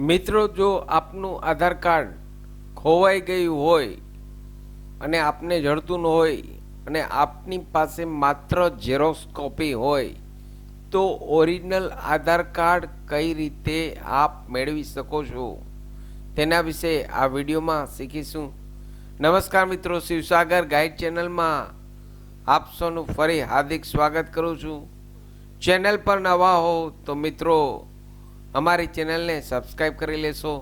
મિત્રો, જો આપનું આધાર કાર્ડ ખોવાઈ ગયું હોય અને આપને જડતું ન હોય અને આપની પાસે માત્ર ઝેરોક્સ કોપી હોય તો ઓરિજિનલ આધાર કાર્ડ કઈ રીતે આપ મેળવી શકો છો તેના વિશે આ વિડીયોમાં શીખીશું. નમસ્કાર મિત્રો, શિવસાગર ગાઈડ ચેનલમાં આપ સૌનું ફરી હાર્દિક સ્વાગત કરું છું. ચેનલ પર નવા હો તો મિત્રો અમારી ચેનલને સબસ્ક્રાઈબ કરી લેશો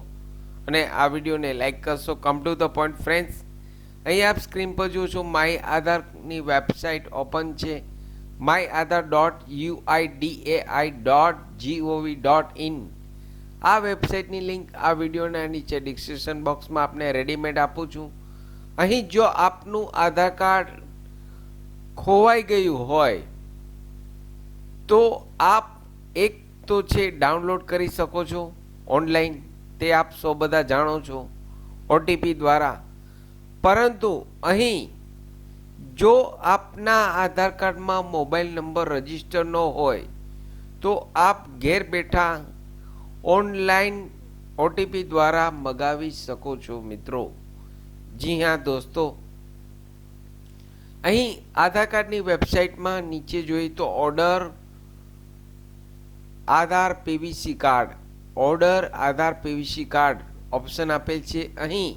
અને આ વિડીયોને લાઈક કરશો. Come to the point friends, અહીં આપ સ્ક્રીન પર જુઓ છો માય આધારની વેબસાઇટ ઓપન છે. myAadhar.uiDAI.gov.in. આ વેબસાઇટની લિંક આ વિડીયોના નીચે ડિસ્ક્રિપ્શન બોક્સમાં આપને રેડીમેડ આપું છું. અહીં જો આપનું આધાર કાર્ડ ખોવાઈ ગયું હોય તો આપ એક તો છે ડાઉનલોડ કરી શકો છો ઓનલાઈન, તે આપ સૌ બધા જાણો છો ઓટીપી દ્વારા. પરંતુ અહીં જો આપના આધાર કાર્ડમાં મોબાઈલ નંબર રજીસ્ટર ન હોય તો આપ ઘેર બેઠા ઓનલાઈન ઓટીપી દ્વારા મગાવી શકો છો મિત્રો. જી હા દોસ્તો, અહીં આધાર કાર્ડની વેબસાઇટમાં નીચે જોઈએ તો ઓર્ડર આધાર પીવીસી કાર્ડ, ઓર્ડર આધાર પીવીસી કાર્ડ ઓપ્શન આપેલ છે. અહીં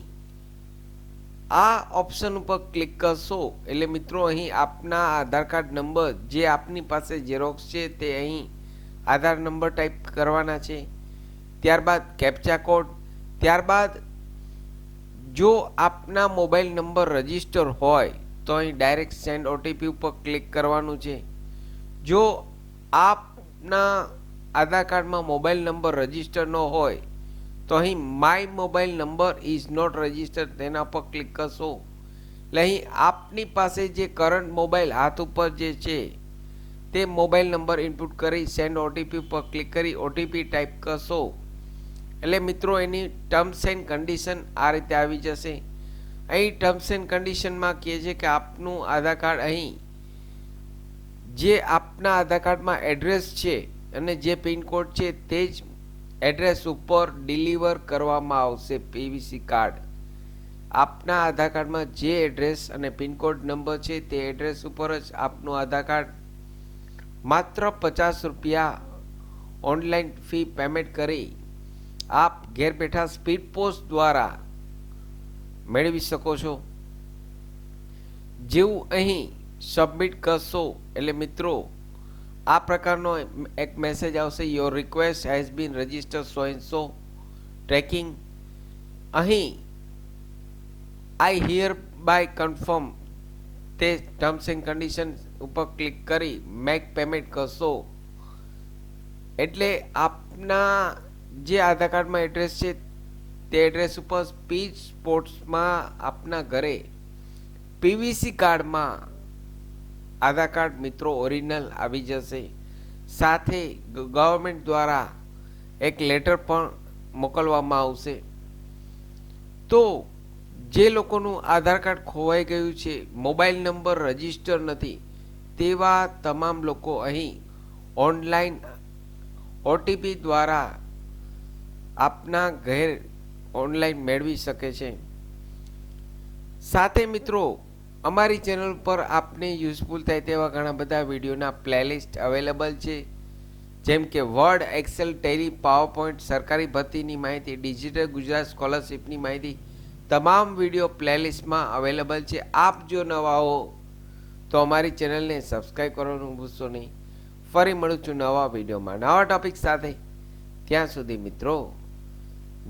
આ ઓપ્શન ઉપર ક્લિક કરશો એટલે મિત્રો અહીં આપના આધાર કાર્ડ નંબર જે આપની પાસે ઝેરોક્સ છે તે અહીં આધાર નંબર ટાઈપ કરવાના છે. ત્યારબાદ કેપ્ચા કોડ, ત્યારબાદ જો આપના મોબાઈલ નંબર રજીસ્ટર હોય તો અહીં ડાયરેક્ટ સેન્ડ ઓટીપી ઉપર ક્લિક કરવાનું છે. જો આપના આધાર કાર્ડમાં મોબાઈલ નંબર રજીસ્ટર ન હોય તો અહીં my mobile number is not registered તેના પર ક્લિક કરશો એટલે અહીં આપની પાસે જે કરંટ મોબાઈલ હાથ ઉપર જે છે તે મોબાઈલ નંબર ઇનપુટ કરી સેન્ડ ઓટીપી પર ક્લિક કરી ઓટીપી ટાઈપ કરશો એટલે મિત્રો એની ટર્મ્સ એન્ડ કન્ડિશન આ રીતે આવી જશે. અહીં ટર્મ્સ એન્ડ કન્ડિશનમાં કહે છે કે આપનું આધાર કાર્ડ અહીં જે આપના આધાર કાર્ડમાં એડ્રેસ છે અને જે પિનકોડ છે તે જ એડ્રેસ ઉપર ડિલિવર કરવામાં આવશે પીવીસી કાર્ડ. આપના આધાર કાર્ડમાં જે એડ્રેસ અને પિનકોડ નંબર છે તે એડ્રેસ ઉપર જ આપનું આધાર કાર્ડ માત્ર 50 રૂપિયા ઓનલાઈન ફી પેમેન્ટ કરી આપ ઘેર બેઠા સ્પીડ પોસ્ટ દ્વારા મેળવી શકો છો. જેવું અહીં સબમિટ કરશો એટલે મિત્રો આ પ્રકારનો એક મેસેજ આવશે, your request has been registered so and so tracking. અહીં આઈ હિયર બાય કન્ફર્મ તે ટર્મ્સ એન્ડ કન્ડિશન ઉપર ક્લિક કરી મેક પેમેન્ટ કરશો એટલે આપના જે આધાર કાર્ડમાં એડ્રેસ છે તે એડ્રેસ ઉપર સ્પીડ પોસ્ટમાં આપના ઘરે પીવીસી કાર્ડમાં આધાર કાર્ડ મિત્રો ઓરિજિનલ આવી જશે. સાથે ગવર્મેન્ટ દ્વારા એક લેટર પણ મોકલવામાં આવશે. તો જે લોકોનું આધાર કાર્ડ ખોવાઈ ગયું છે, મોબાઈલ નંબર રજીસ્ટર નથી, તેવા તમામ લોકો અહીં ઓનલાઈન ઓટીપી દ્વારા આપના ઘેર ઓનલાઈન મેળવી શકે છે. સાથે મિત્રો અમારી ચેનલ પર આપને યુઝફુલ થાય તેવા ઘણા બધા વિડીયોના પ્લેલિસ્ટ અવેલેબલ છે, જેમ કે વર્ડ, એક્સેલ, ટેલી, પાવરપોઈન્ટ, સરકારી ભરતીની માહિતી, ડિજિટલ ગુજરાત સ્કોલરશિપની માહિતી, તમામ વિડીયો પ્લેલિસ્ટમાં અવેલેબલ છે. આપ જો નવા હો તો અમારી ચેનલને સબસ્ક્રાઈબ કરવાનું ભૂલશો નહીં. ફરી મળું છું નવા વિડીયોમાં નવા ટોપિક સાથે. ત્યાં સુધી મિત્રો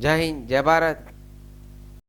જય હિન્દ, જય ભારત.